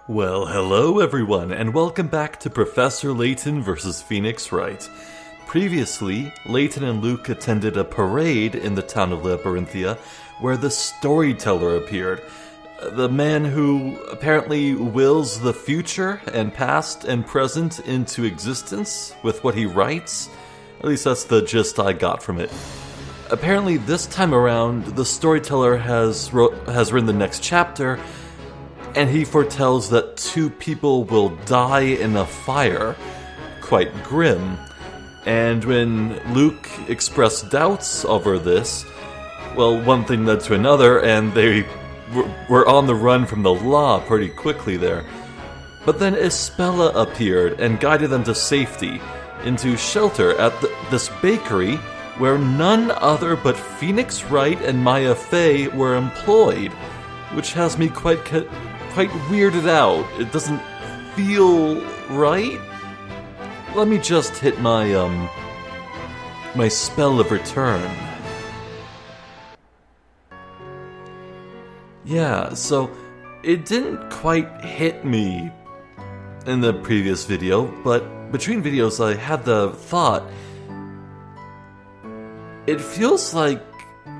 Well, hello everyone, and welcome back to Professor Layton vs. Phoenix Wright. Previously, Layton and Luke attended a parade in the town of Labyrinthia where the storyteller appeared. The man who apparently wills the future and past and present into existence with what he writes. At least that's the gist I got from it. Apparently this time around, the storyteller has written the next chapter, and he foretells that two people will die in a fire. Quite grim. And when Luke expressed doubts over this, well, one thing led to another, and they were on the run from the law pretty quickly there. But then Isabella appeared and guided them to safety, into shelter at this bakery where none other but Phoenix Wright and Maya Fey were employed, which has me quite weirded out. It doesn't feel right. Let me just hit my my spell of return. Yeah, so it didn't quite hit me in the previous video, but between videos I had the thought, it feels like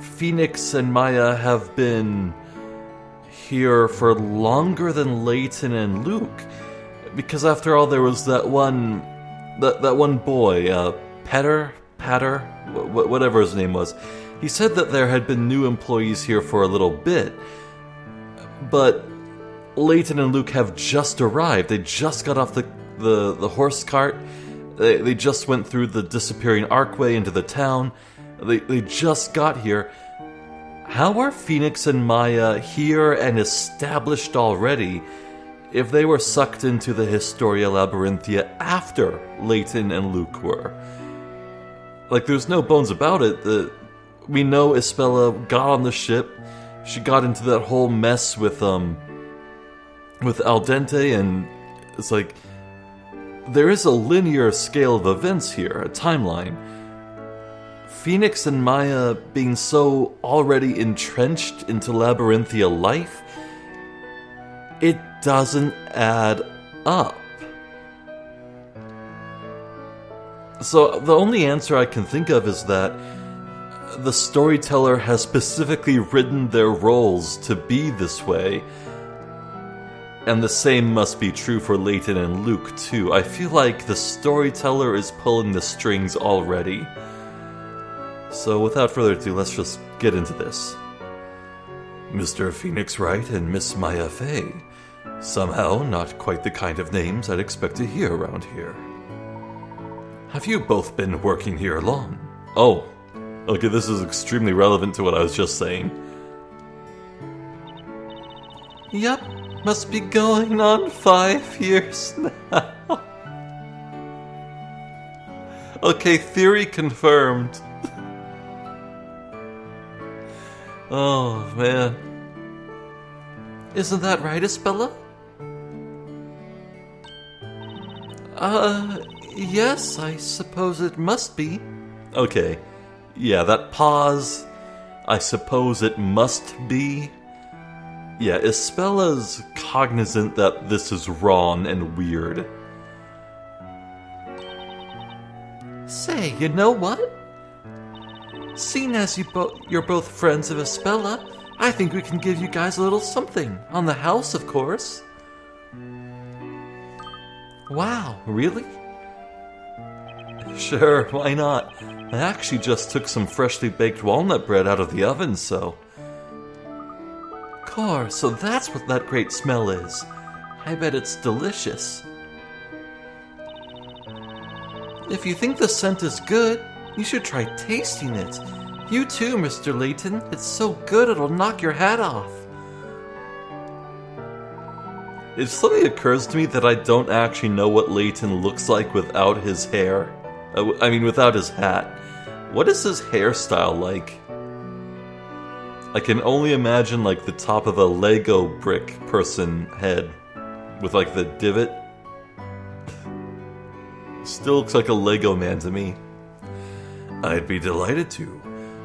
Phoenix and Maya have been here for longer than Layton and Luke, because after all there was that one boy, Patter, whatever his name was. He said that there had been new employees here for a little bit, but Layton and Luke have just arrived. They just got off the horse cart. They just went through the disappearing archway into the town. They just got here. How are Phoenix and Maya here and established already if they were sucked into the Historia Labyrinthia after Layton and Luke were? Like, there's no bones about it. We know Isabella got on the ship. She got into that whole mess with Al Dente, and it's like, there is a linear scale of events here, a timeline. Phoenix and Maya being so already entrenched into Labyrinthia life, it doesn't add up. So the only answer I can think of is that the storyteller has specifically written their roles to be this way, and the same must be true for Layton and Luke too. I feel like the storyteller is pulling the strings already. So without further ado, let's just get into this. Mr. Phoenix Wright and Miss Maya Fey. Somehow not quite the kind of names I'd expect to hear around here. Have you both been working here long? Oh, okay, this is extremely relevant to what I was just saying. Yep, must be going on 5 years now. Okay, theory confirmed. Oh, man. Isn't that right, Isabella? Yes, I suppose it must be. Okay. Yeah, that pause. I suppose it must be. Yeah, Isabella's cognizant that this is wrong and weird. Say, you know what? Seeing as you're both friends of Isabella, I think we can give you guys a little something. On the house, of course. Wow, really? Sure, why not? I actually just took some freshly baked walnut bread out of the oven, so... Course, so that's what that great smell is. I bet it's delicious. If you think the scent is good, you should try tasting it. You too, Mr. Layton. It's so good it'll knock your hat off. It suddenly occurs to me that I don't actually know what Layton looks like without his hair. Without his hat. What is his hairstyle like? I can only imagine like the top of a Lego brick person head with like the divot. Still looks like a Lego man to me. I'd be delighted to.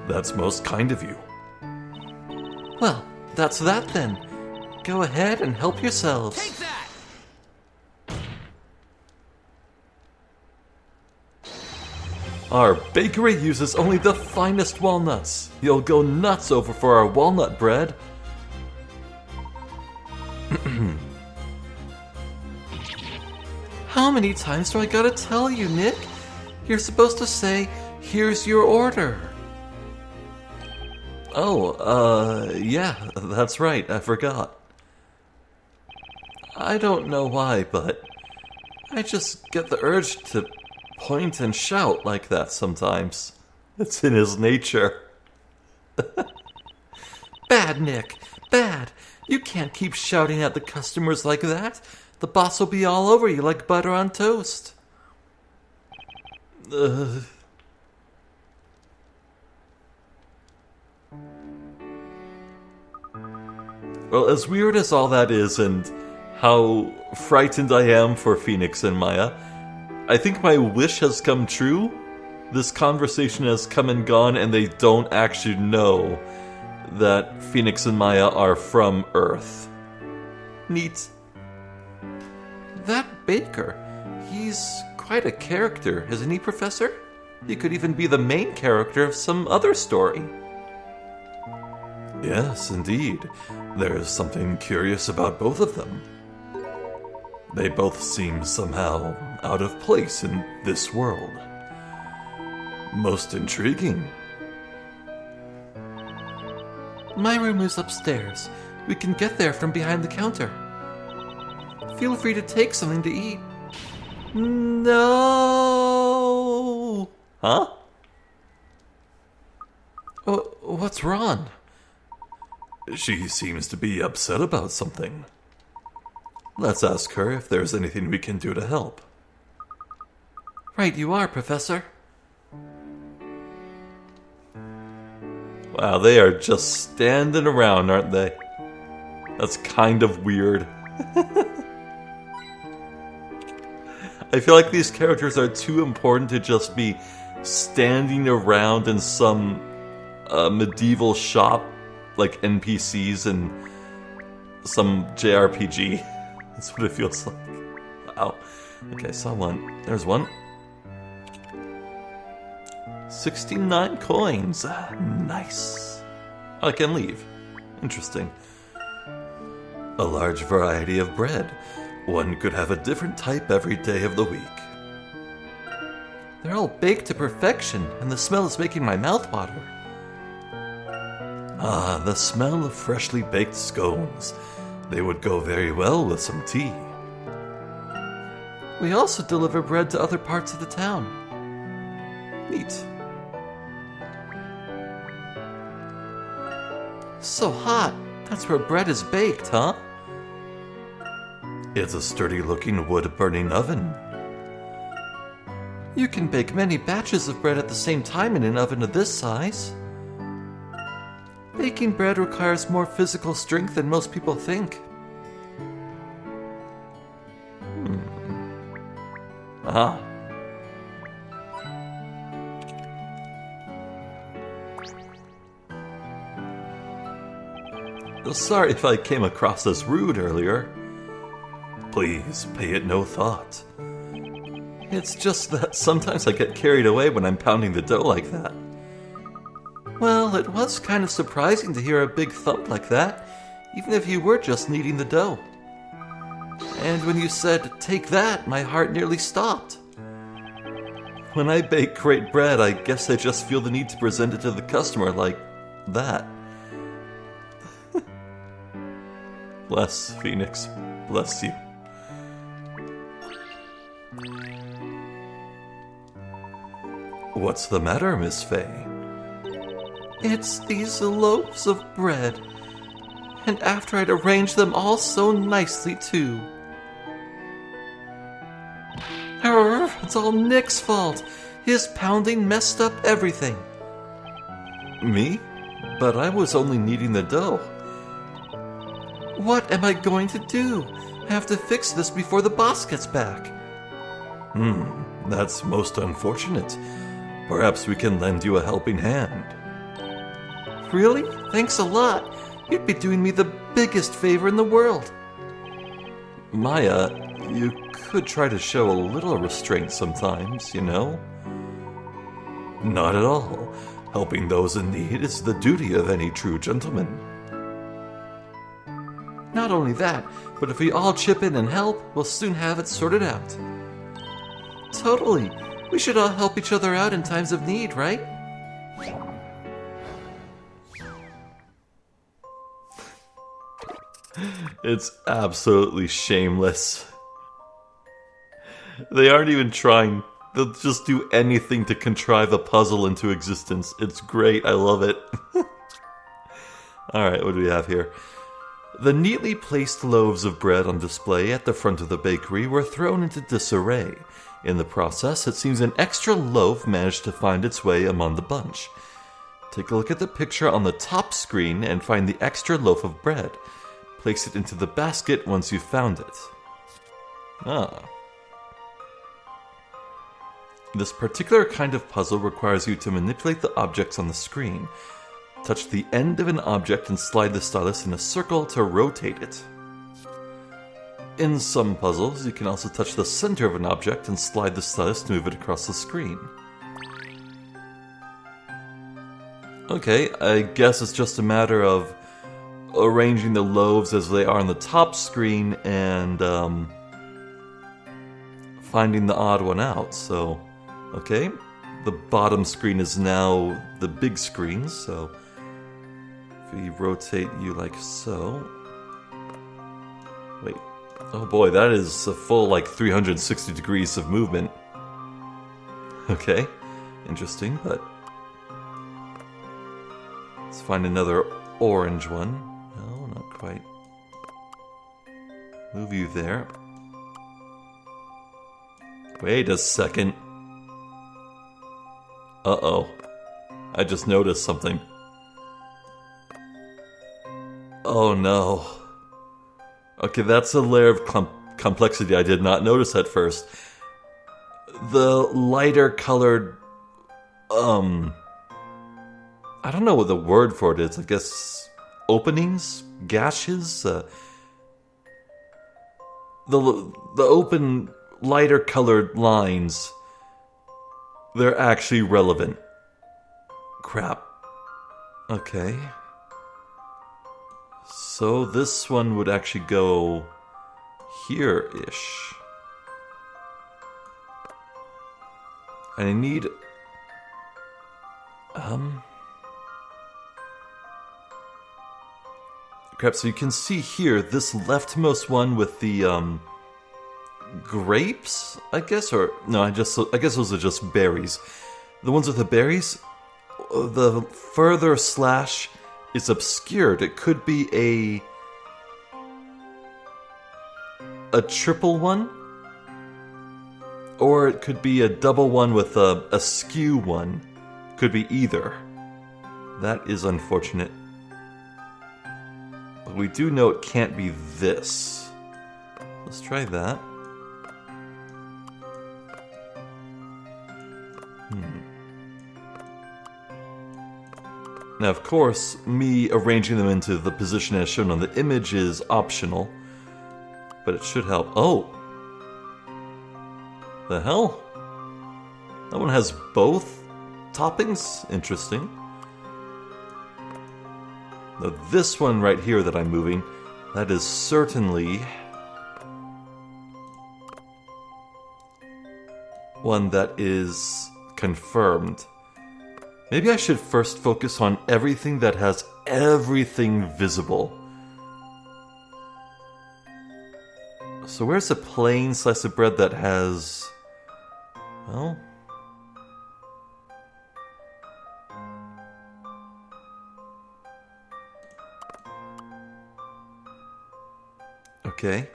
That's most kind of you. Well, that's that then. Go ahead and help yourselves. Take that! Our bakery uses only the finest walnuts. You'll go nuts over for our walnut bread. How many times do I gotta tell you, Nick? You're supposed to say, "Here's your order." Oh, yeah, that's right, I forgot. I don't know why, but I just get the urge to point and shout like that sometimes. It's in his nature. Bad, Nick, bad. You can't keep shouting at the customers like that. The boss will be all over you like butter on toast. Well, as weird as all that is and how frightened I am for Phoenix and Maya, I think my wish has come true. This conversation has come and gone and they don't actually know that Phoenix and Maya are from Earth. Neat. That baker, he's quite a character, isn't he, Professor? He could even be the main character of some other story. Yes, indeed. There's something curious about both of them. They both seem somehow out of place in this world. Most intriguing. My room is upstairs. We can get there from behind the counter. Feel free to take something to eat. No! Huh? What's wrong? She seems to be upset about something. Let's ask her if there's anything we can do to help. Right you are, Professor. Wow, they are just standing around, aren't they? That's kind of weird. I feel like these characters are too important to just be standing around in some medieval shop, like NPCs in some JRPG. That's what it feels like. Wow. Okay, saw one. There's one. 69 coins. Nice. I can leave. Interesting. A large variety of bread. One could have a different type every day of the week. They're all baked to perfection, and the smell is making my mouth water. Ah, the smell of freshly baked scones. They would go very well with some tea. We also deliver bread to other parts of the town. Neat. So hot. That's where bread is baked, huh? It's a sturdy-looking wood-burning oven. You can bake many batches of bread at the same time in an oven of this size. Baking bread requires more physical strength than most people think. Ah. Sorry if I came across as rude earlier. Please pay it no thought. It's just that sometimes I get carried away when I'm pounding the dough like that. Well, it was kind of surprising to hear a big thump like that, even if you were just kneading the dough. And when you said, "Take that," my heart nearly stopped. When I bake great bread, I guess I just feel the need to present it to the customer like that. Bless, Phoenix. Bless you. What's the matter, Miss Fay? It's these loaves of bread. And after I'd arranged them all so nicely, too. It's all Nick's fault. His pounding messed up everything. Me? But I was only kneading the dough. What am I going to do? I have to fix this before the boss gets back. That's most unfortunate. Perhaps we can lend you a helping hand. Really? Thanks a lot. You'd be doing me the biggest favor in the world. Maya, you could try to show a little restraint sometimes, you know? Not at all. Helping those in need is the duty of any true gentleman. Not only that, but if we all chip in and help, we'll soon have it sorted out. Totally. We should all help each other out in times of need, right? It's absolutely shameless. They aren't even trying. They'll just do anything to contrive a puzzle into existence. It's great. I love it. Alright, what do we have here? The neatly placed loaves of bread on display at the front of the bakery were thrown into disarray. In the process, it seems an extra loaf managed to find its way among the bunch. Take a look at the picture on the top screen and find the extra loaf of bread. Place it into the basket once you've found it. Ah. This particular kind of puzzle requires you to manipulate the objects on the screen. Touch the end of an object and slide the stylus in a circle to rotate it. In some puzzles, you can also touch the center of an object and slide the stylus to move it across the screen. Okay, I guess it's just a matter of arranging the loaves as they are on the top screen and finding the odd one out, so... Okay, the bottom screen is now the big screen, so if we rotate you like so... Wait, oh boy, that is a full like 360 degrees of movement. Okay, interesting, but... Let's find another orange one. No, not quite. Move you there. Wait a second. Uh-oh. I just noticed something. Oh no. Okay, that's a layer of complexity I did not notice at first. The lighter colored... I don't know what the word for it is. I guess... openings? Gashes? The open, lighter colored lines... They're actually relevant. Crap. Okay. So this one would actually go here-ish. And I need... Crap, so you can see here, this leftmost one with the, grapes, I guess, or no, I guess those are just berries. The ones with the berries, the further slash is obscured. It could be a triple one, or it could be a double one with a skew one. Could be either. That is unfortunate. But we do know it can't be this. Let's try that. Now, of course, me arranging them into the position as shown on the image is optional, but it should help. Oh! The hell? That one has both toppings? Interesting. Now, this one right here that I'm moving, that is certainly one that is confirmed. Maybe I should first focus on everything that has everything visible. So where's a plain slice of bread that has... well... Okay,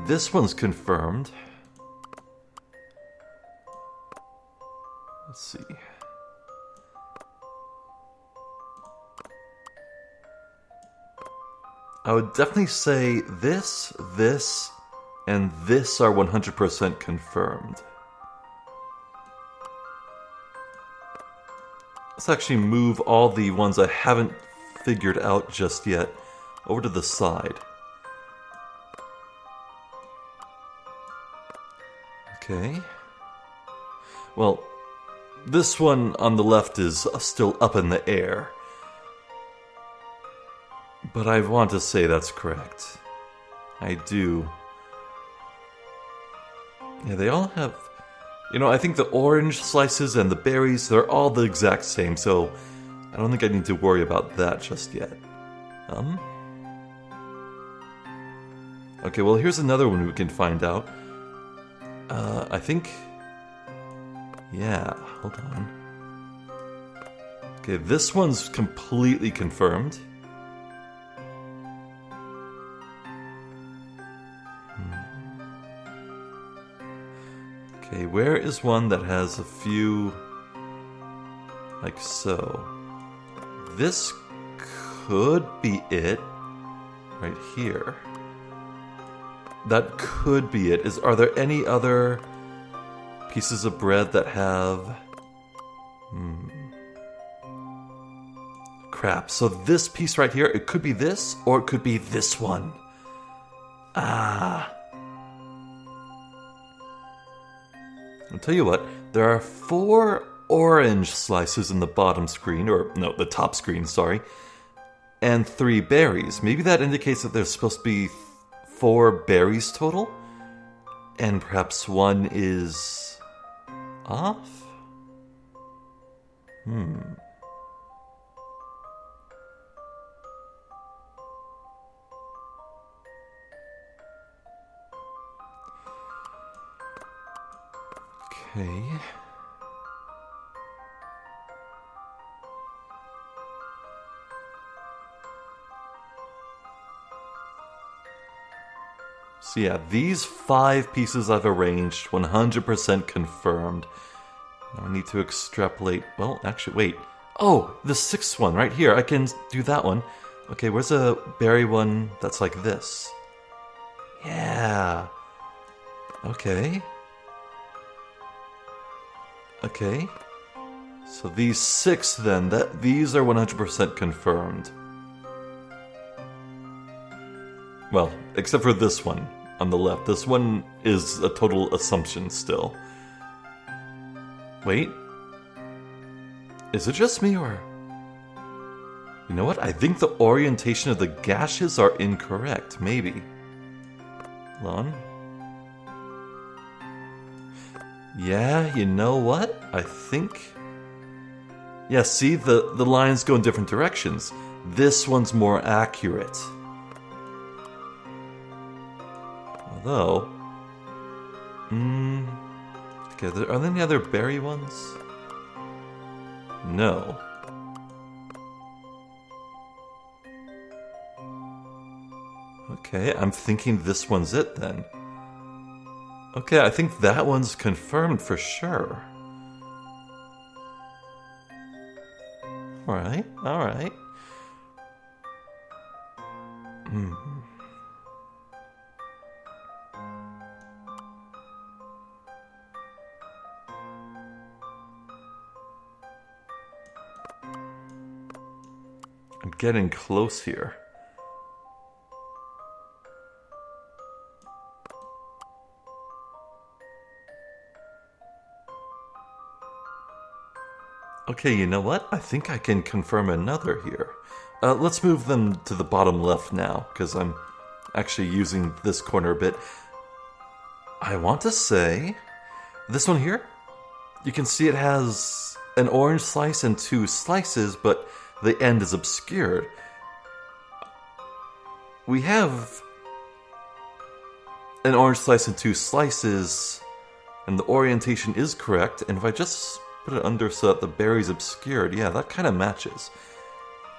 this one's confirmed. Let's see... I would definitely say this, and this are 100% confirmed. Let's actually move all the ones I haven't figured out just yet over to the side. Okay. Well, this one on the left is still up in the air. But I want to say that's correct. I do. Yeah, they all have... You know, I think the orange slices and the berries, they're all the exact same, so I don't think I need to worry about that just yet. Okay, well, here's another one we can find out. I think... Yeah, hold on. Okay, this one's completely confirmed. Okay, where is one that has a few... like so? This could be it. Right here. That could be it. Are there any other pieces of bread that have... Crap. So this piece right here, it could be this, or it could be this one. Ah. I'll tell you what, there are 4 orange slices in the bottom screen, or no, the top screen, sorry, and 3 berries. Maybe that indicates that there's supposed to be 4 berries total, and perhaps one is off? Okay. So yeah, these 5 pieces I've arranged, 100% confirmed. Now I need to extrapolate... Well, actually, wait. Oh, the 6th one, right here. I can do that one. Okay, where's a berry one that's like this? Yeah. Okay. Okay. So these 6 then, these are 100% confirmed. Well, except for this one on the left. This one is a total assumption still. Wait. Is it just me, or... You know what? I think the orientation of the gashes are incorrect. Maybe. Hold on. Yeah, you know what? I think... Yeah, see? The lines go in different directions. This one's more accurate. Although... Okay, are there any other berry ones? No. Okay, I'm thinking this one's it then. Okay, I think that one's confirmed for sure. Alright, alright. I'm getting close here. Okay, you know what? I think I can confirm another here. Let's move them to the bottom left now, because I'm actually using this corner a bit. I want to say... This one here? You can see it has an orange slice and 2 slices, but the end is obscured. We have an orange slice and 2 slices, and the orientation is correct, and if I just put it under so that the berry's obscured, yeah, that kind of matches.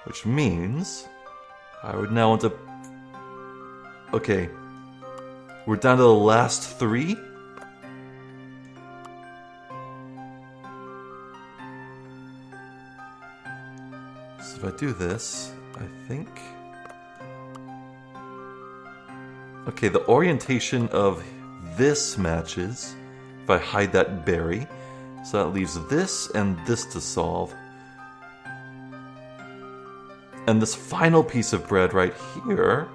Which means I would now want to... Okay, we're down to the last 3. So if I do this, I think... Okay, the orientation of this matches if I hide that berry. So that leaves this and this to solve. And this final piece of bread right here,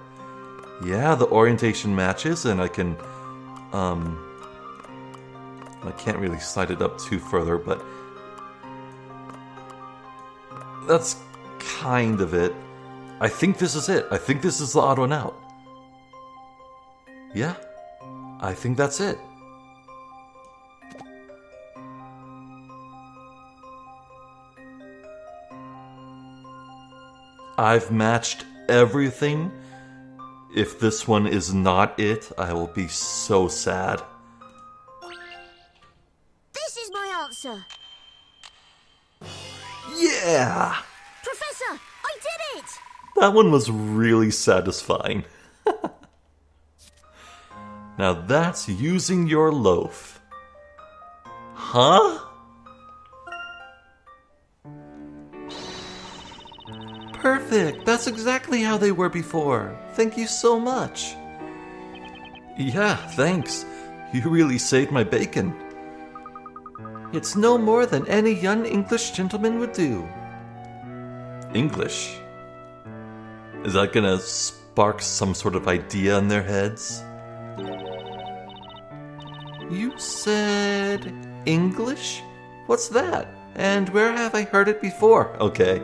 yeah, the orientation matches, and I can, I can't really slide it up too further, but that's kind of it. I think this is it. I think this is the odd one out. Yeah, I think that's it. I've matched everything. If this one is not it, I will be so sad. This is my answer. Yeah! Professor, I did it! That one was really satisfying. Now that's using your loaf. Huh? Perfect! That's exactly how they were before. Thank you so much. Yeah, thanks. You really saved my bacon. It's no more than any young English gentleman would do. English? Is that gonna spark some sort of idea in their heads? You said English? What's that? And where have I heard it before? Okay.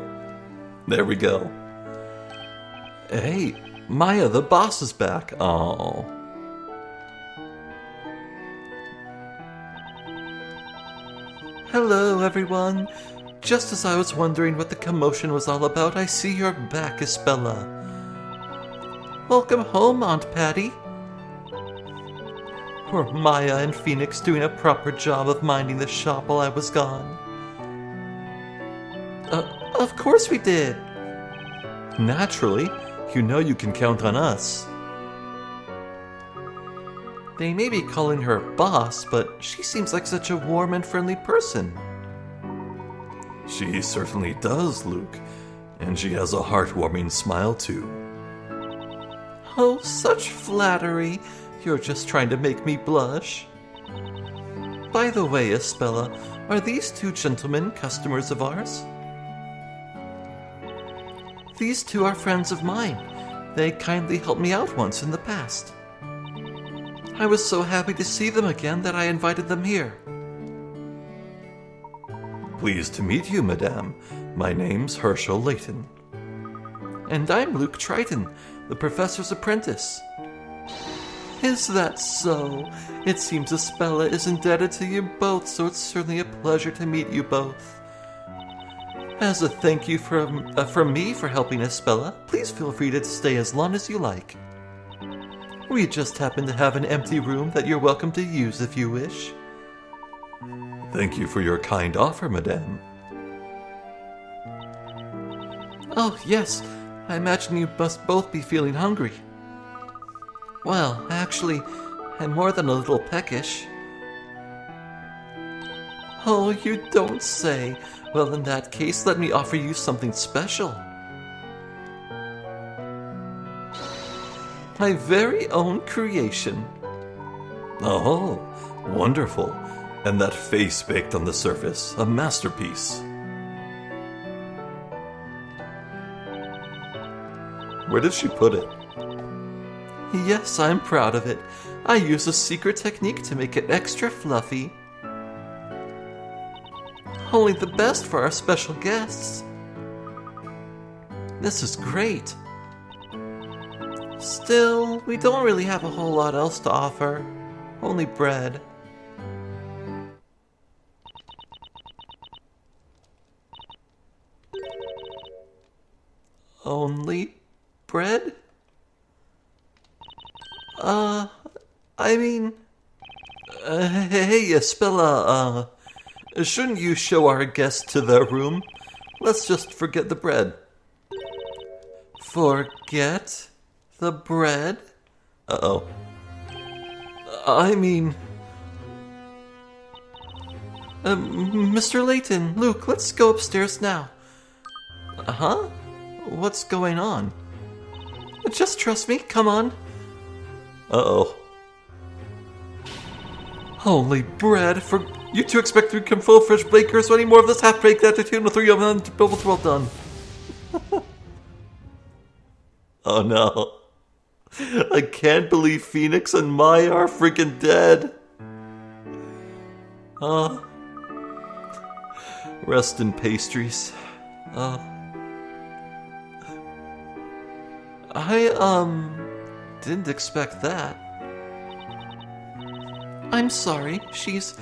There we go. Hey, Maya, the boss is back. Oh. Hello, everyone. Just as I was wondering what the commotion was all about, I see you're back, Isabella. Welcome home, Aunt Patty. Were Maya and Phoenix doing a proper job of minding the shop while I was gone? Of course we did. Naturally. You know you can count on us. They may be calling her boss, but she seems like such a warm and friendly person. She certainly does, Luke. And she has a heartwarming smile, too. Oh, such flattery. You're just trying to make me blush. By the way, Isabella, are these two gentlemen customers of ours? These two are friends of mine. They kindly helped me out once in the past. I was so happy to see them again that I invited them here. Pleased to meet you, madame. My name's Hershel Layton. And I'm Luke Triton, the professor's apprentice. Is that so? It seems Isabella is indebted to you both, so it's certainly a pleasure to meet you both. As a thank you from me for helping Isabella, please feel free to stay as long as you like. We just happen to have an empty room that you're welcome to use if you wish. Thank you for your kind offer, madame. Oh, yes. I imagine you must both be feeling hungry. Well, actually, I'm more than a little peckish. Oh, you don't say. Well, in that case, let me offer you something special. My very own creation. Oh, wonderful. And that face baked on the surface, a masterpiece. Where did she put it? Yes, I'm proud of it. I use a secret technique to make it extra fluffy. Only the best for our special guests. This is great. Still, we don't really have a whole lot else to offer. Only bread. Only bread? Hey, Isabella, shouldn't you show our guests to their room? Let's just forget the bread. Forget the bread? Uh-oh. Mr. Layton, Luke, let's go upstairs now. Huh? What's going on? Just trust me, come on. Uh-oh. Holy bread, for you two expect to become full-fledged bakers, so any more of this half-baked attitude will throw you on to both well done. Oh no. I can't believe Phoenix and Maya are freaking dead. Rest in pastries. didn't expect that. I'm sorry, she's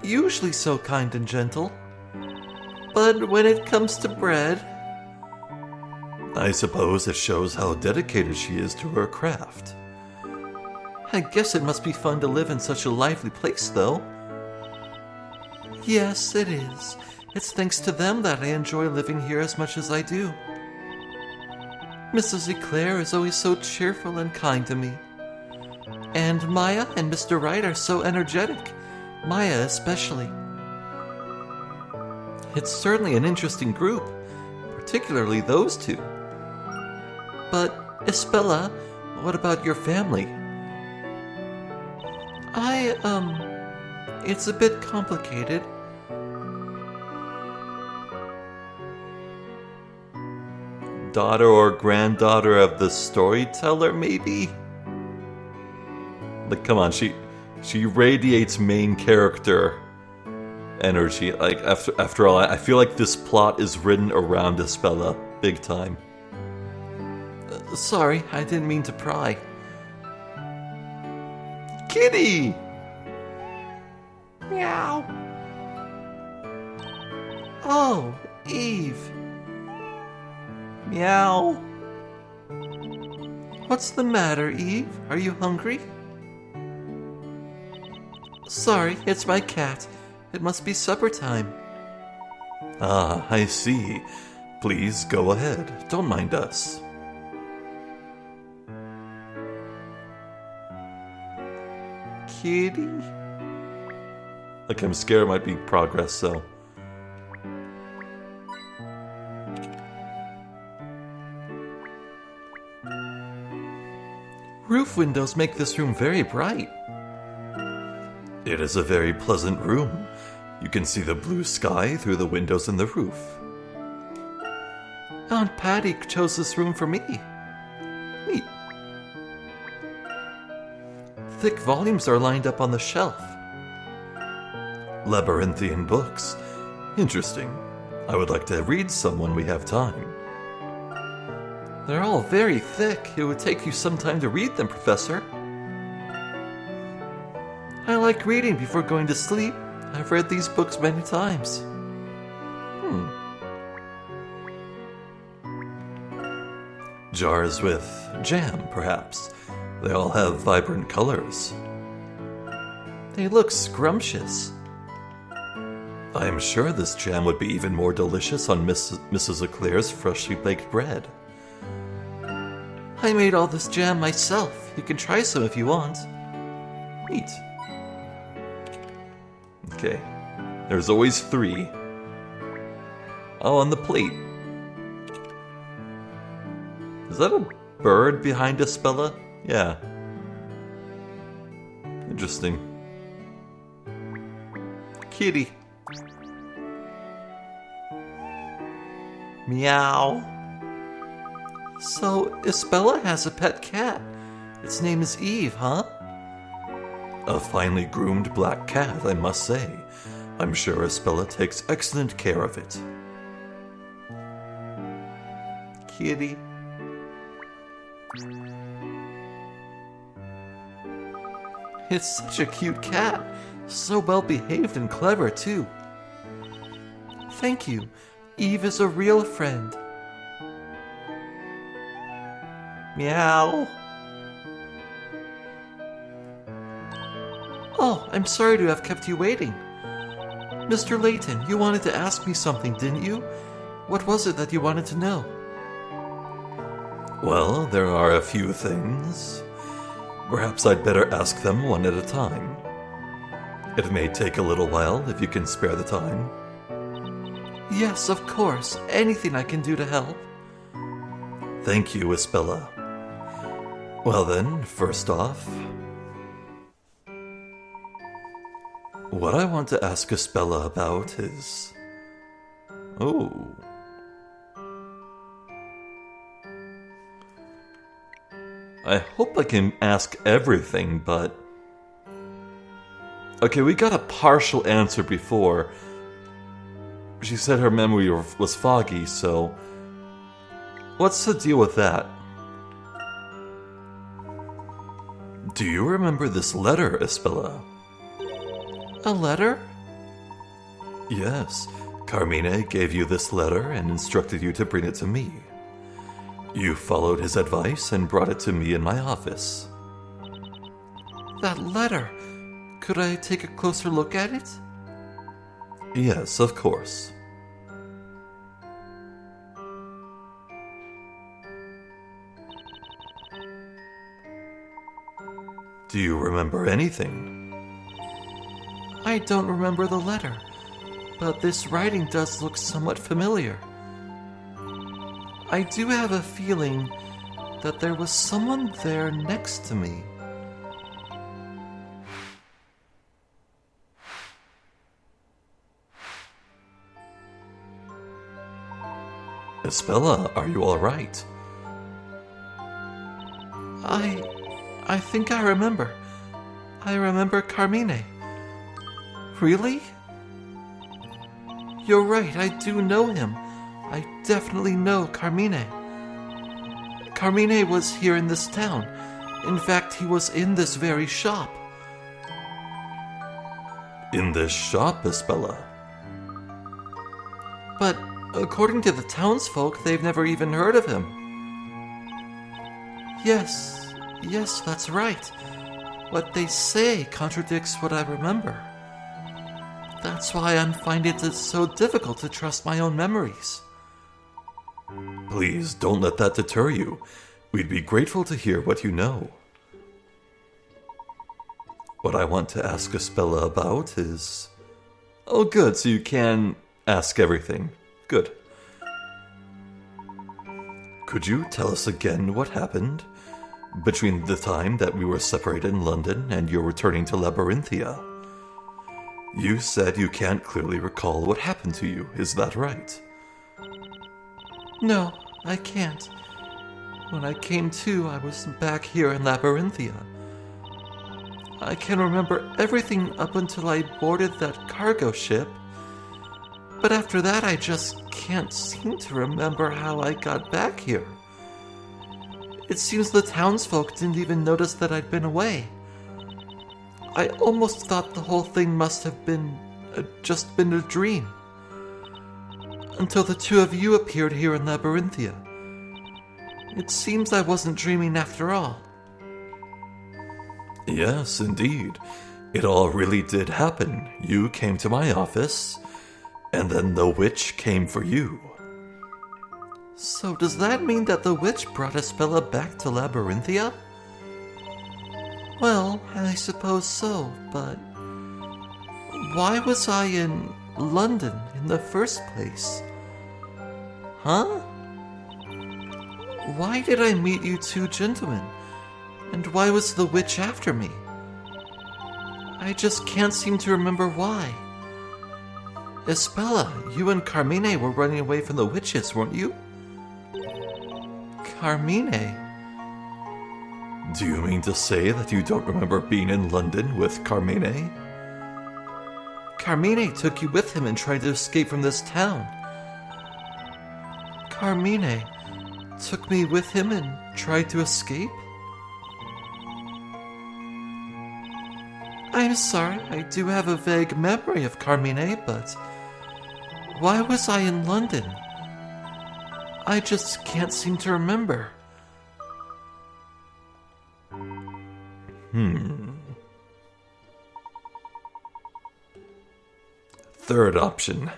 usually so kind and gentle. But when it comes to bread... I suppose it shows how dedicated she is to her craft. I guess it must be fun to live in such a lively place, though. Yes, it is. It's thanks to them that I enjoy living here as much as I do. Mrs. Eclair is always so cheerful and kind to me. And Maya and Mr. Wright are so energetic, Maya especially. It's certainly an interesting group, particularly those two. But, Isabella, what about your family? It's a bit complicated. Daughter or granddaughter of the storyteller, maybe? Like, come on, she radiates main character energy. Like, after all, I feel like this plot is written around Isabella, big time. Sorry, I didn't mean to pry. Kitty! Meow. Oh, Eve. Meow. What's the matter, Eve? Are you hungry? Sorry, it's my cat. It must be supper time. Ah, I see. Please go ahead. Don't mind us. Kitty? Like, I'm scared it might be progress, so... Roof windows make this room very bright. It is a very pleasant room. You can see the blue sky through the windows in the roof. Aunt Patty chose this room for me. Neat. Thick volumes are lined up on the shelf. Labyrinthian books. Interesting. I would like to read some when we have time. They're all very thick. It would take you some time to read them, Professor. I like reading before going to sleep. I've read these books many times. Jars with jam, perhaps. They all have vibrant colors. They look scrumptious. I am sure this jam would be even more delicious on Mrs. Eclair's freshly baked bread. I made all this jam myself. You can try some if you want. Neat. Okay. There's always 3. Oh, on the plate. Is that a bird behind Isabella? Yeah. Interesting. Kitty. Meow. So, Isabella has a pet cat. Its name is Eve, huh? A finely groomed black cat, I must say. I'm sure Isabella takes excellent care of it. Kitty. It's such a cute cat. So well behaved and clever, too. Thank you. Eve is a real friend. Meow. Oh, I'm sorry to have kept you waiting. Mr. Layton, you wanted to ask me something, didn't you? What was it that you wanted to know? Well, there are a few things. Perhaps I'd better ask them one at a time. It may take a little while if you can spare the time. Yes, of course. Anything I can do to help. Thank you, Isabella. Well then, first off, what I want to ask Isabella about is... Oh. I hope I can ask everything, but... Okay, we got a partial answer before. She said her memory was foggy, so... What's the deal with that? Do you remember this letter, Espella? A letter? Yes, Carmine gave you this letter and instructed you to bring it to me. You followed his advice and brought it to me in my office. That letter. Could I take a closer look at it? Yes, of course. Do you remember anything? I don't remember the letter, but this writing does look somewhat familiar. I do have a feeling that there was someone there next to me. Espella, are you all right? I think I remember. I remember Carmine. Really? You're right, I do know him. I definitely know Carmine. Carmine was here in this town. In fact, he was in this very shop. In this shop, Espella? But according to the townsfolk, they've never even heard of him. Yes, that's right. What they say contradicts what I remember. That's why I'm finding it so difficult to trust my own memories. Please don't let that deter you. We'd be grateful to hear what you know. What I want to ask Espella about is... Oh, good, so you can ask everything. Good. Could you tell us again what happened between the time that we were separated in London and your returning to Labyrinthia? You said you can't clearly recall what happened to you, is that right? No, I can't. When I came to, I was back here in Labyrinthia. I can remember everything up until I boarded that cargo ship, but after that I just can't seem to remember how I got back here. It seems the townsfolk didn't even notice that I'd been away. I almost thought the whole thing must have been just been a dream. Until the two of you appeared here in Labyrinthia. It seems I wasn't dreaming after all. Yes, indeed. It all really did happen. You came to my office, and then the witch came for you. So does that mean that the witch brought Espella back to Labyrinthia? Well, I suppose so, but why was I in London in the first place? Huh? Why did I meet you two gentlemen? And why was the witch after me? I just can't seem to remember why. Espella, you and Carmine were running away from the witches, weren't you? Carmine? Do you mean to say that you don't remember being in London with Carmine? Carmine took you with him and tried to escape from this town. Carmine took me with him and tried to escape? I'm sorry, I do have a vague memory of Carmine, but why was I in London? I just can't seem to remember. Third option.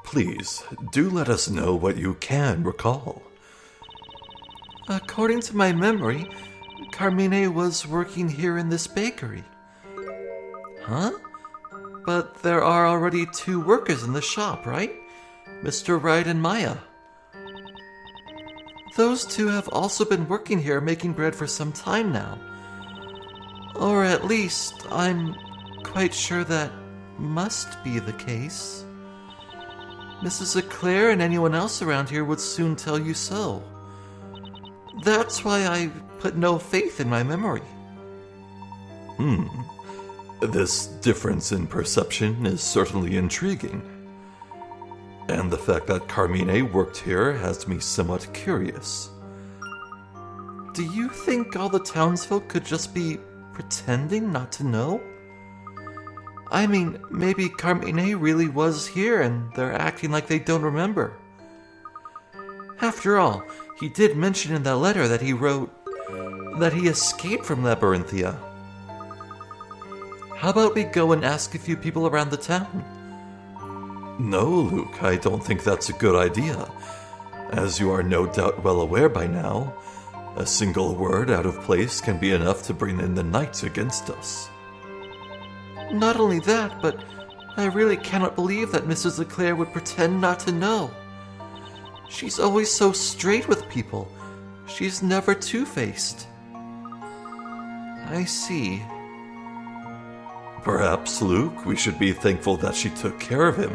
Please, do let us know what you can recall. According to my memory, Carmine was working here in this bakery. Huh? But there are already two workers in the shop, right? Mr. Wright and Maya. Those two have also been working here making bread for some time now. Or at least, I'm quite sure that must be the case. Mrs. Eclair and anyone else around here would soon tell you so. That's why I put no faith in my memory. This difference in perception is certainly intriguing. And the fact that Carmine worked here has me somewhat curious. do you think all the townsfolk could just be pretending not to know? I mean, maybe Carmine really was here and they're acting like they don't remember. After all, he did mention in that letter that he wrote that he escaped from Labyrinthia. How about we go and ask a few people around the town? No, Luke, I don't think that's a good idea. As you are no doubt well aware by now, a single word out of place can be enough to bring in the knights against us. Not only that, but I really cannot believe that Mrs. Leclerc would pretend not to know. She's always so straight with people. She's never two-faced. I see. Perhaps, Luke, we should be thankful that she took care of him.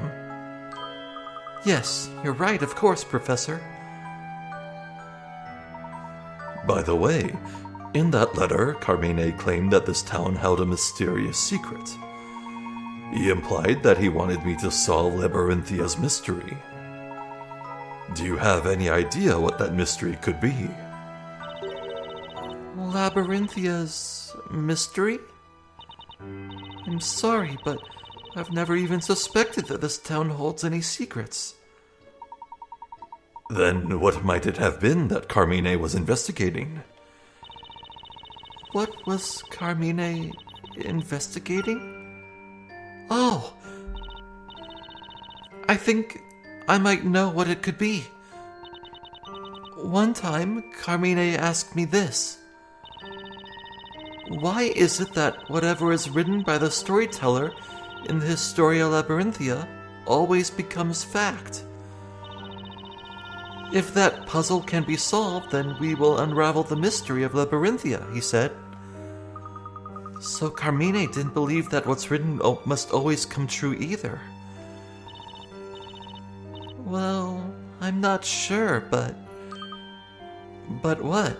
Yes, you're right, of course, Professor. By the way, in that letter, Carmine claimed that this town held a mysterious secret. He implied that he wanted me to solve Labyrinthia's mystery. Do you have any idea what that mystery could be? Labyrinthia's mystery? I'm sorry, but I've never even suspected that this town holds any secrets. Then what might it have been that Carmine was investigating? What was Carmine investigating? Oh! I think I might know what it could be. One time, Carmine asked me this. Why is it that whatever is written by the storyteller in the Historia Labyrinthia always becomes fact? If that puzzle can be solved, then we will unravel the mystery of Labyrinthia, he said. So Carmine didn't believe that what's written must always come true either. Well, I'm not sure, but... But what?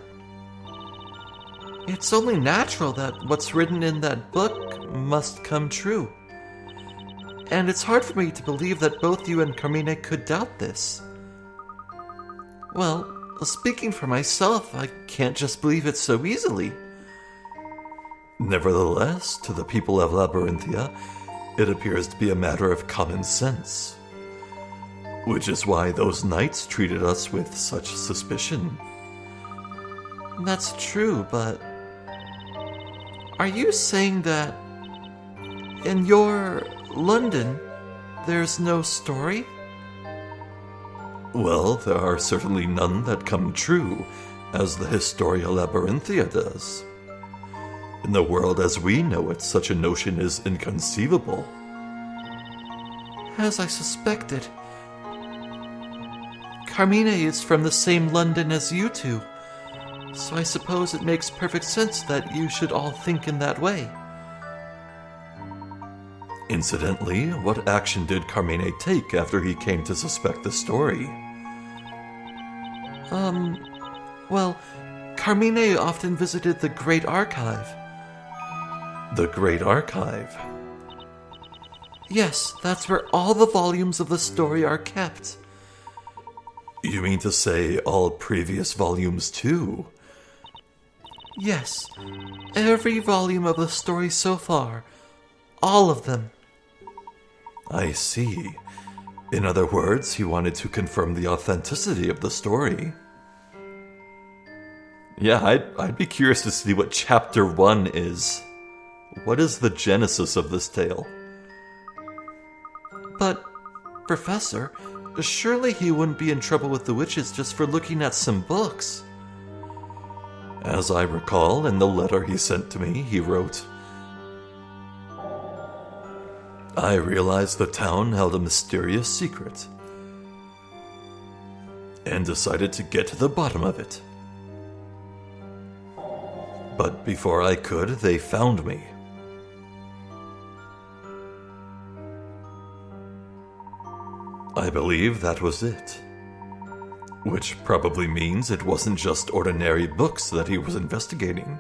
It's only natural that what's written in that book must come true. And it's hard for me to believe that both you and Carmine could doubt this. Well, speaking for myself, I can't just believe it so easily. Nevertheless, to the people of Labyrinthia, it appears to be a matter of common sense. Which is why those knights treated us with such suspicion. That's true, but... Are you saying that in your London, there's no story? Well, there are certainly none that come true, as the Historia Labyrinthia does. In the world as we know it, such a notion is inconceivable. As I suspected. Carmine is from the same London as you two, so I suppose it makes perfect sense that you should all think in that way. Incidentally, what action did Carmine take after he came to suspect the story? Well, Carmine often visited the Great Archive. The Great Archive? Yes, that's where all the volumes of the story are kept. You mean to say all previous volumes too? Yes, every volume of the story so far. All of them. I see. In other words, he wanted to confirm the authenticity of the story. Yeah, I'd be curious to see what Chapter 1 is. What is the genesis of this tale? But, Professor, surely he wouldn't be in trouble with the witches just for looking at some books. As I recall, in the letter he sent to me, he wrote, I realized the town held a mysterious secret and decided to get to the bottom of it. But before I could, they found me. I believe that was it. Which probably means it wasn't just ordinary books that he was investigating.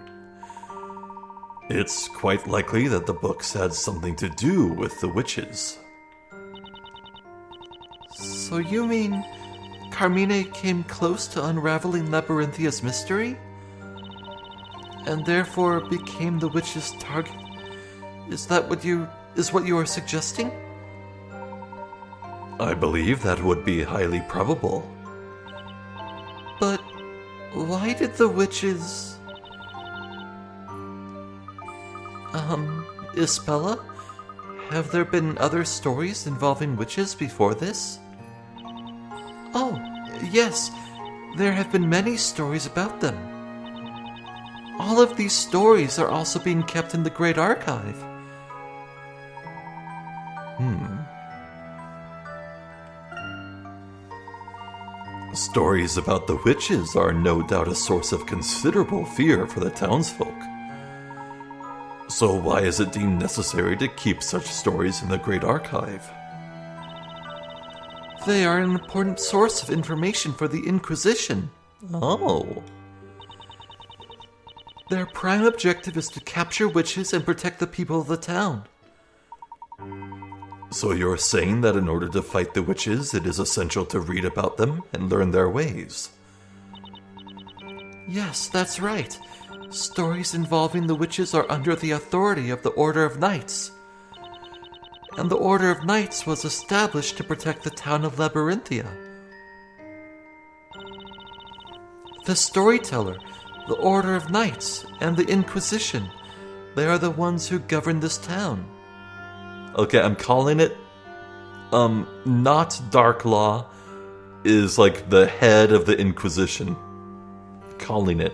It's quite likely that the books had something to do with the witches. So you mean Carmine came close to unraveling Labyrinthia's mystery? and therefore became the witch's target? Is what you are suggesting? I believe that would be highly probable. But why did the witches... Isabella? Have there been other stories involving witches before this? Oh, yes. There have been many stories about them. All of these stories are also being kept in the Great Archive. Stories about the witches are no doubt a source of considerable fear for the townsfolk. So why is it deemed necessary to keep such stories in the Great Archive? They are an important source of information for the Inquisition. Oh. Their prime objective is to capture witches and protect the people of the town. So you're saying that in order to fight the witches, it is essential to read about them and learn their ways? Yes, that's right. Stories involving the witches are under the authority of the Order of Knights. And the Order of Knights was established to protect the town of Labyrinthia. The Storyteller, the Order of Knights, and the Inquisition, they are the ones who govern this town. Okay, I'm calling it, not Dark Law is like the head of the Inquisition. Calling it.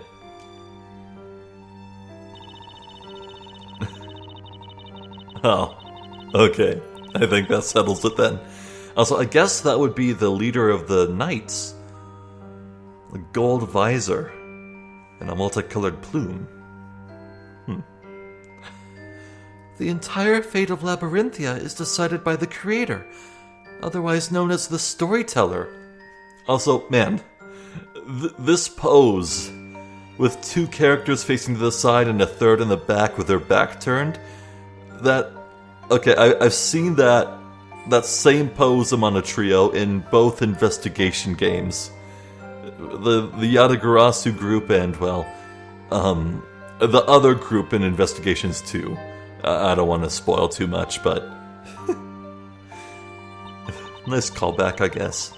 Oh, okay. I think that settles it then. Also, I guess that would be the leader of the Knights. The gold visor and a multicolored plume. The entire fate of Labyrinthia is decided by the Creator, otherwise known as the Storyteller. Also, man, this pose with two characters facing to the side and a third in the back with their back turned, I've seen that same pose among a trio in both investigation games. The Yatagarasu group and, the other group in Investigations too. I don't want to spoil too much, but nice callback, I guess.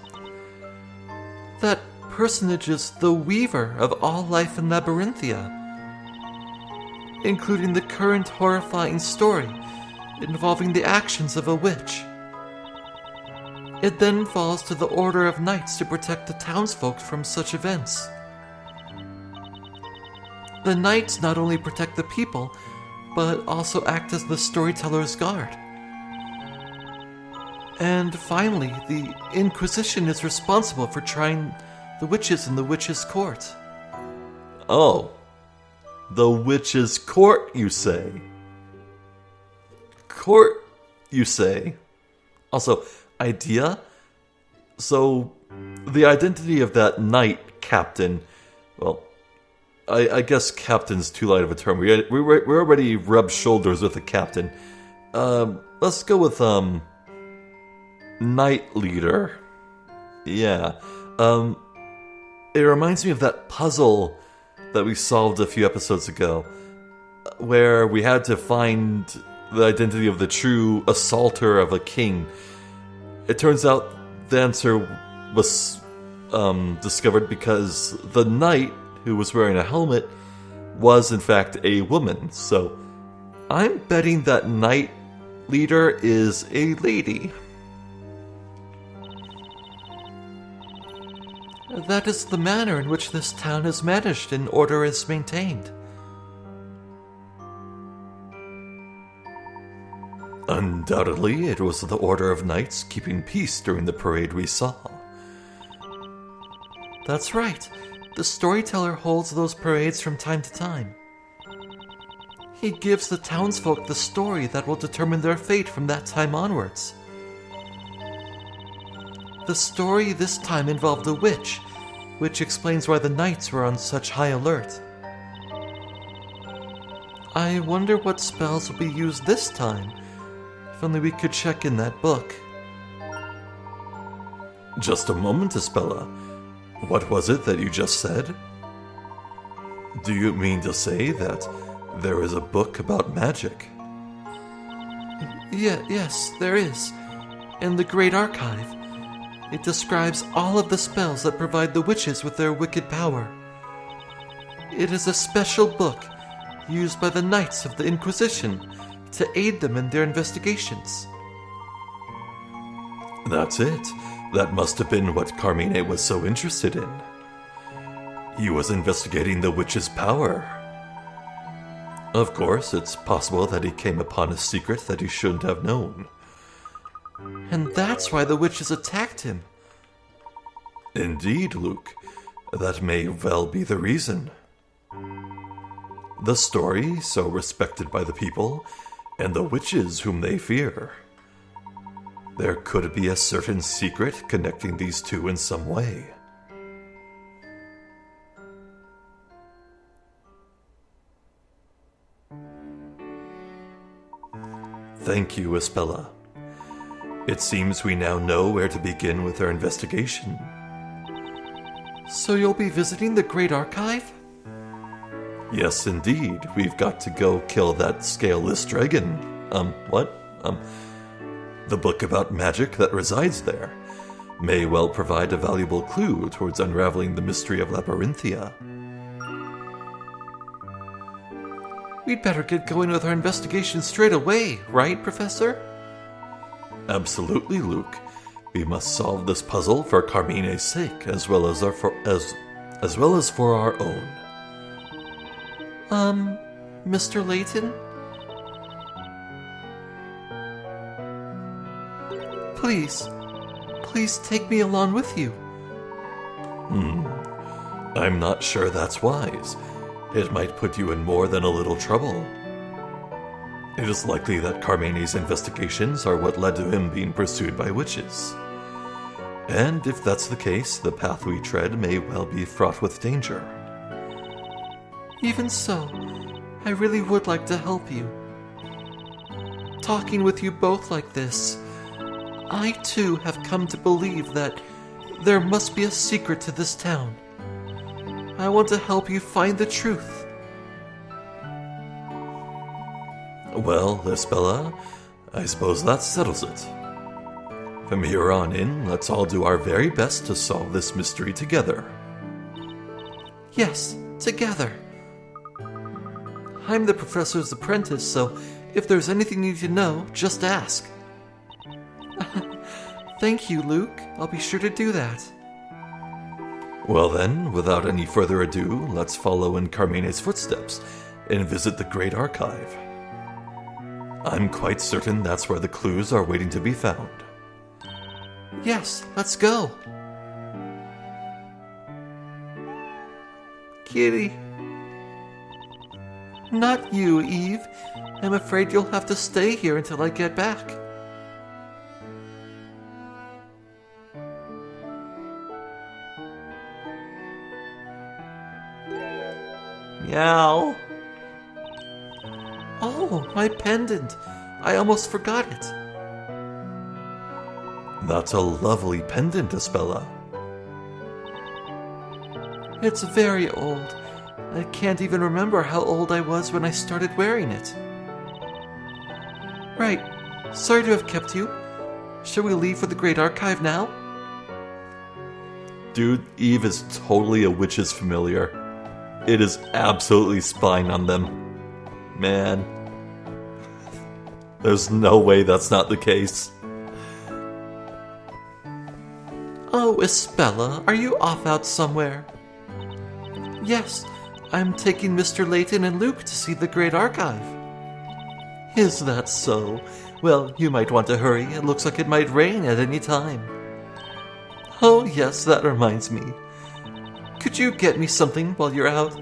That personage is the weaver of all life in Labyrinthia, including the current horrifying story involving the actions of a witch. It then falls to the Order of Knights to protect the townsfolk from such events. The Knights not only protect the people, but also act as the Storyteller's guard. And finally, the Inquisition is responsible for trying the witches in the Witches' Court. Oh. The Witches' Court, you say? Court, you say? Also, idea? So, the identity of that knight captain, well, I guess captain's too light of a term. We already rubbed shoulders with the captain. Let's go with, knight leader. Yeah. It reminds me of that puzzle that we solved a few episodes ago, where we had to find the identity of the true assaulter of a king. It turns out the answer was discovered because the knight who was wearing a helmet was in fact a woman. So I'm betting that knight leader is a lady. That is the manner in which this town is managed and order is maintained. Undoubtedly, it was the Order of Knights keeping peace during the parade we saw. That's right. The Storyteller holds those parades from time to time. He gives the townsfolk the story that will determine their fate from that time onwards. The story this time involved a witch, which explains why the knights were on such high alert. I wonder what spells will be used this time. If only we could check in that book. Just a moment, Isabella. What was it that you just said? Do you mean to say that there is a book about magic? Yes, there is. In the Great Archive. It describes all of the spells that provide the witches with their wicked power. It is a special book used by the Knights of the Inquisition to aid them in their investigations. That's it. That must have been what Carmine was so interested in. He was investigating the witch's power. Of course, it's possible that he came upon a secret that he shouldn't have known. And that's why the witches attacked him. Indeed, Luke. That may well be the reason. The story, so respected by the people, and the witches whom they fear. There could be a certain secret connecting these two in some way. Thank you, Espella. It seems we now know where to begin with our investigation. So you'll be visiting the Great Archive? Yes, indeed. We've got to go kill that scaleless dragon. What? The book about magic that resides there may well provide a valuable clue towards unraveling the mystery of Labyrinthia. We'd better get going with our investigation straight away, right, Professor? Absolutely, Luke. We must solve this puzzle for Carmine's sake, as well as for our own. Mr. Layton? Please take me along with you. I'm not sure that's wise. It might put you in more than a little trouble. It is likely that Carmine's investigations are what led to him being pursued by witches. And if that's the case, the path we tread may well be fraught with danger. Even so, I really would like to help you. Talking with you both like this, I too have come to believe that there must be a secret to this town. I want to help you find the truth. Well, Espella, I suppose that settles it. From here on in, let's all do our very best to solve this mystery together. Yes, together. I'm the professor's apprentice, so if there's anything you need to know, just ask. Thank you, Luke. I'll be sure to do that. Well then, without any further ado, let's follow in Carmine's footsteps and visit the Great Archive. I'm quite certain that's where the clues are waiting to be found. Yes, let's go. Kitty. Not you, Eve. I'm afraid you'll have to stay here until I get back. Meow. Oh, my pendant. I almost forgot it. That's a lovely pendant, Espella. It's very old. I can't even remember how old I was when I started wearing it. Right. Sorry to have kept you. Shall we leave for the Great Archive now? Dude, Eve is totally a witch's familiar. It is absolutely spying on them. Man. There's no way that's not the case. Oh, Espella, are you off out somewhere? Yes, I'm taking Mr. Layton and Luke to see the Great Archive. Is that so? Well, you might want to hurry. It looks like it might rain at any time. Oh, yes, that reminds me. Could you get me something while you're out?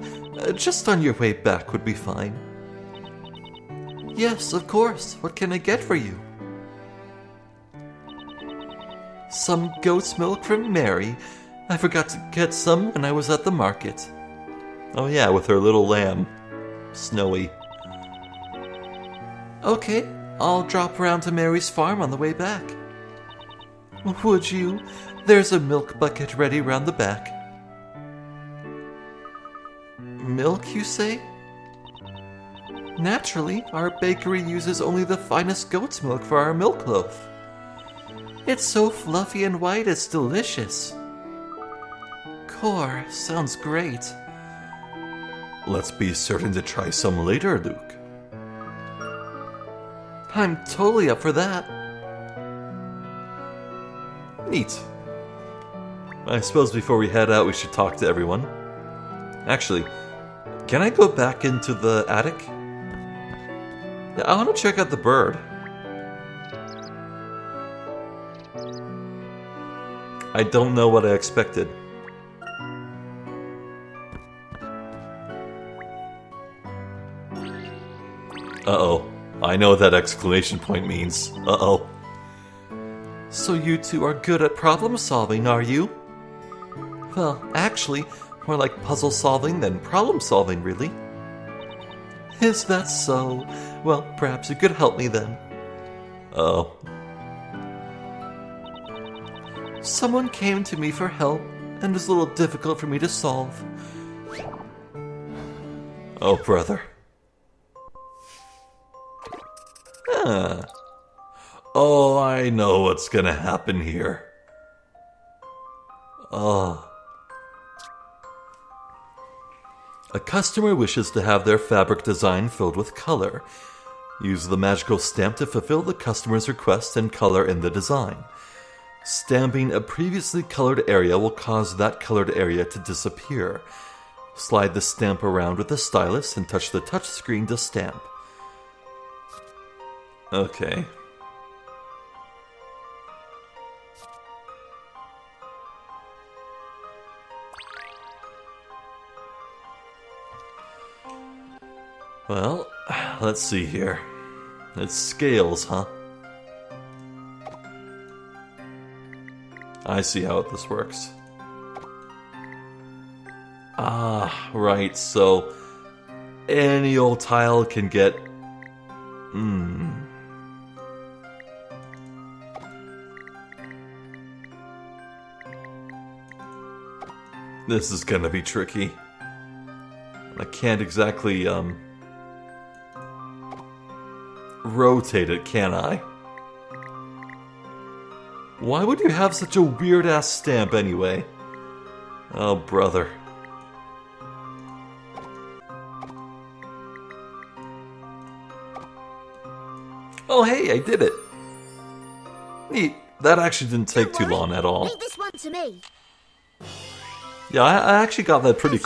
Just on your way back would be fine. Yes, of course. What can I get for you? Some goat's milk from Mary. I forgot to get some when I was at the market. Oh yeah, with her little lamb. Snowy. Okay, I'll drop around to Mary's farm on the way back. Would you? There's a milk bucket ready round the back. milk, you say? Naturally, our bakery uses only the finest goat's milk for our milk loaf. It's so fluffy and white, it's delicious. Core sounds great. Let's be certain to try some later, Luke. I'm totally up for that. Neat. I suppose before we head out, we should talk to everyone. Actually, can I go back into the attic? Yeah, I want to check out the bird. I don't know what I expected. Uh-oh. I know what that exclamation point means. Uh-oh. So you two are good at problem solving, are you? Well, actually, more like puzzle solving than problem solving, really. Is that so? Well, perhaps you could help me then. Oh. Someone came to me for help, and it was a little difficult for me to solve. Oh, brother. Ah. Oh, I know what's gonna happen here. Oh. A customer wishes to have their fabric design filled with color. Use the magical stamp to fulfill the customer's request and color in the design. Stamping a previously colored area will cause that colored area to disappear. Slide the stamp around with the stylus and touch the touch screen to stamp. Okay. Well, let's see here. It's scales, huh? I see how this works. Ah, right, so any old tile can get... This is gonna be tricky. I can't exactly, rotate it, can I? Why would you have such a weird-ass stamp anyway? Oh, brother. Oh, hey, I did it. Neat. That actually didn't take too long at all. Leave this one to me. Yeah, I actually got that pretty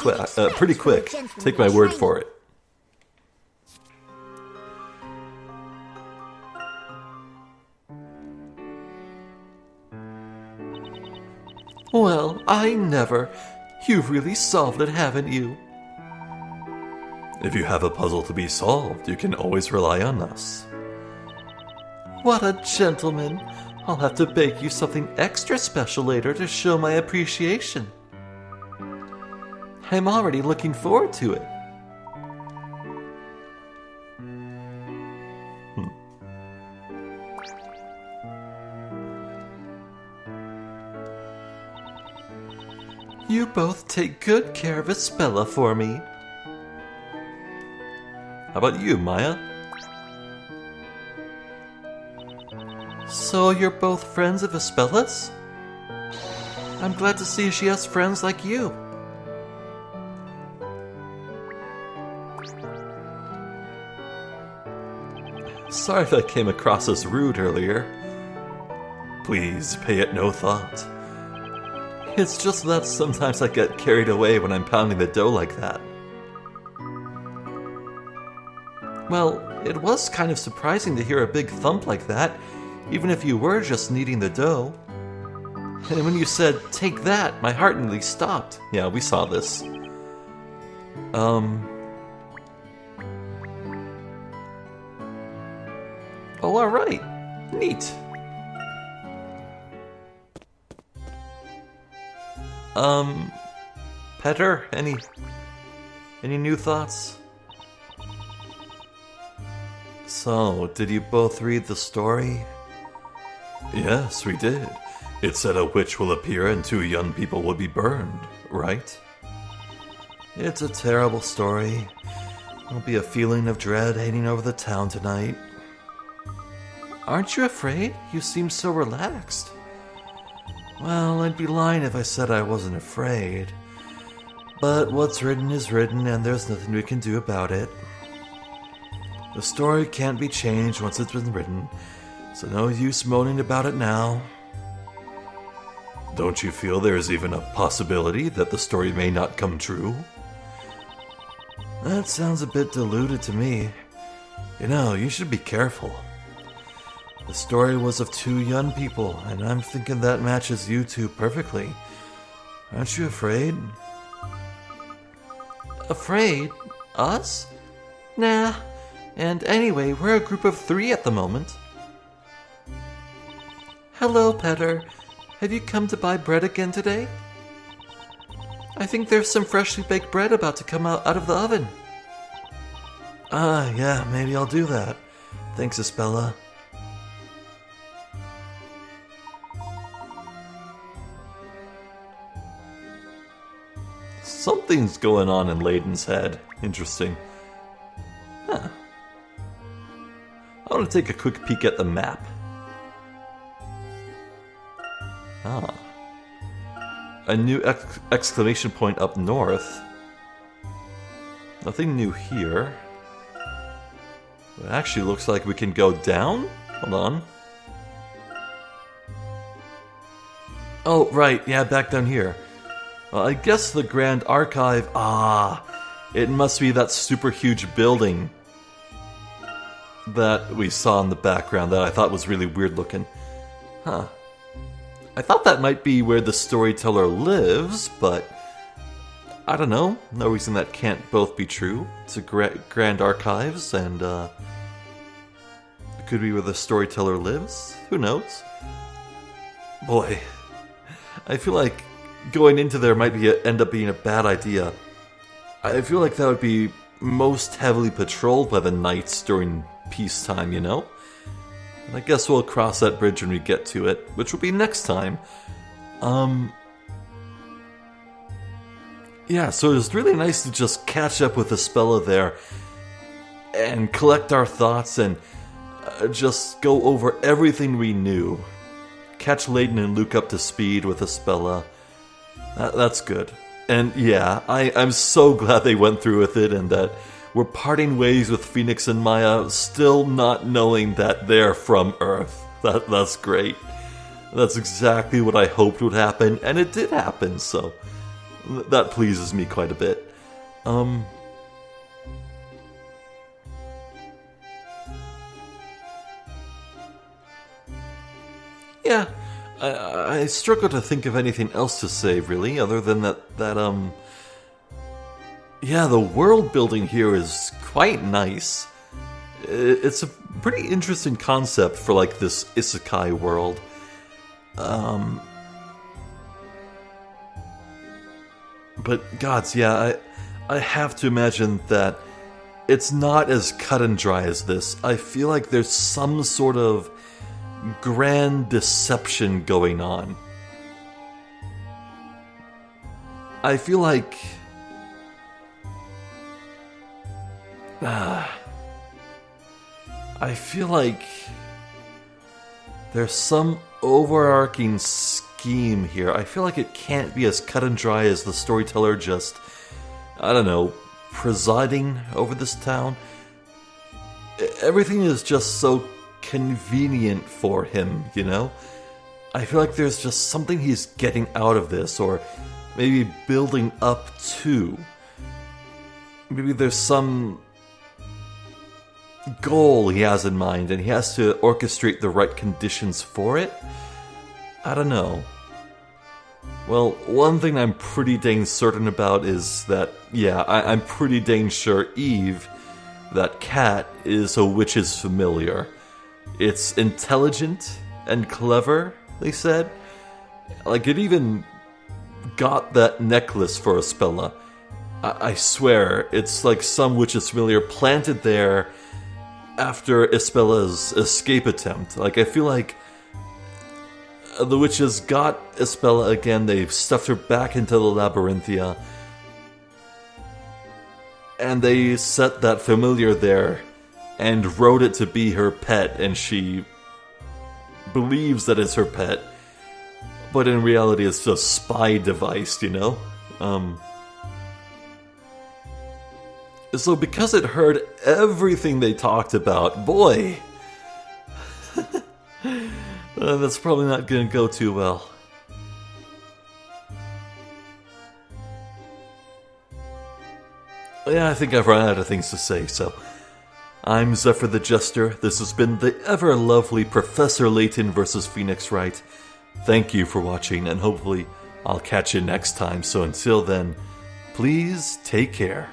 quick. Take my word for it. Well, I never. You've really solved it, haven't you? If you have a puzzle to be solved, you can always rely on us. What a gentleman. I'll have to bake you something extra special later to show my appreciation. I'm already looking forward to it. You both take good care of Isabella for me. How about you, Maya? So you're both friends of Isabella's? I'm glad to see she has friends like you. Sorry if I came across as rude earlier. Please pay it no thought. It's just that sometimes I get carried away when I'm pounding the dough like that. Well, it was kind of surprising to hear a big thump like that, even if you were just kneading the dough. And when you said, "Take that," my heart nearly stopped. Yeah, we saw this. Oh, alright. Neat. Petter, any new thoughts? So, did you both read the story? Yes, we did. It said a witch will appear and two young people will be burned, right? It's a terrible story. There'll be a feeling of dread hanging over the town tonight. Aren't you afraid? You seem so relaxed. Well, I'd be lying if I said I wasn't afraid. But what's written is written, and there's nothing we can do about it. The story can't be changed once it's been written, so no use moaning about it now. Don't you feel there's even a possibility that the story may not come true? That sounds a bit deluded to me. You know, you should be careful. The story was of two young people, and I'm thinking that matches you two perfectly. Aren't you afraid? Afraid? Us? Nah. And anyway, we're a group of 3 at the moment. Hello, Petter. Have you come to buy bread again today? I think there's some freshly baked bread about to come out of the oven. Yeah, maybe I'll do that. Thanks, Isabella. Something's going on in Layton's head. Interesting. Huh. I want to take a quick peek at the map. Ah. A new exclamation point up north. Nothing new here. It actually looks like we can go down? Hold on. Oh, right. Yeah, back down here. I guess the Grand Archive... it must be that super huge building that we saw in the background that I thought was really weird looking. Huh. I thought that might be where the storyteller lives, but I don't know. No reason that can't both be true. It's a Grand Archives, and it could be where the storyteller lives. Who knows? Boy, I feel like going into there might end up being a bad idea. I feel like that would be most heavily patrolled by the knights during peacetime, you know? And I guess we'll cross that bridge when we get to it, which will be next time. Yeah, so it was really nice to just catch up with Isabella there and collect our thoughts and just go over everything we knew. Catch Layton and Luke up to speed with Isabella. That's good. And yeah, I'm so glad they went through with it and that we're parting ways with Phoenix and Maya, still not knowing that they're from Earth. That's great. That's exactly what I hoped would happen, and it did happen, so that pleases me quite a bit. Yeah, I struggle to think of anything else to say, really, other than yeah, the world building here is quite nice. It's a pretty interesting concept for, like, this isekai world. But, gods, yeah, I have to imagine that it's not as cut and dry as this. I feel like there's some sort of grand deception going on. I feel like... I feel like there's some overarching scheme here. I feel like it can't be as cut and dry as the storyteller just, I don't know, presiding over this town. Everything is just so convenient for him, you know? I feel like there's just something he's getting out of this, or maybe building up to. Maybe there's some goal he has in mind, and he has to orchestrate the right conditions for it? I don't know. Well, one thing I'm pretty dang certain about is that, yeah, I'm pretty dang sure Eve, that cat, is a witch's familiar. It's intelligent and clever, they said. Like, it even got that necklace for Isabella. I swear, it's like some witch's familiar planted there after Isabella's escape attempt. Like, I feel like the witches got Isabella again, they've stuffed her back into the Labyrinthia, and they set that familiar there and wrote it to be her pet, and she believes that it's her pet, but in reality it's a spy device, you know? So because it heard everything they talked about, boy, that's probably not gonna go too well. Yeah, I think I've run out of things to say, so I'm Zephyr the Jester. This has been the ever lovely Professor Layton versus Phoenix Wright. Thank you for watching, and hopefully I'll catch you next time. So until then, please take care.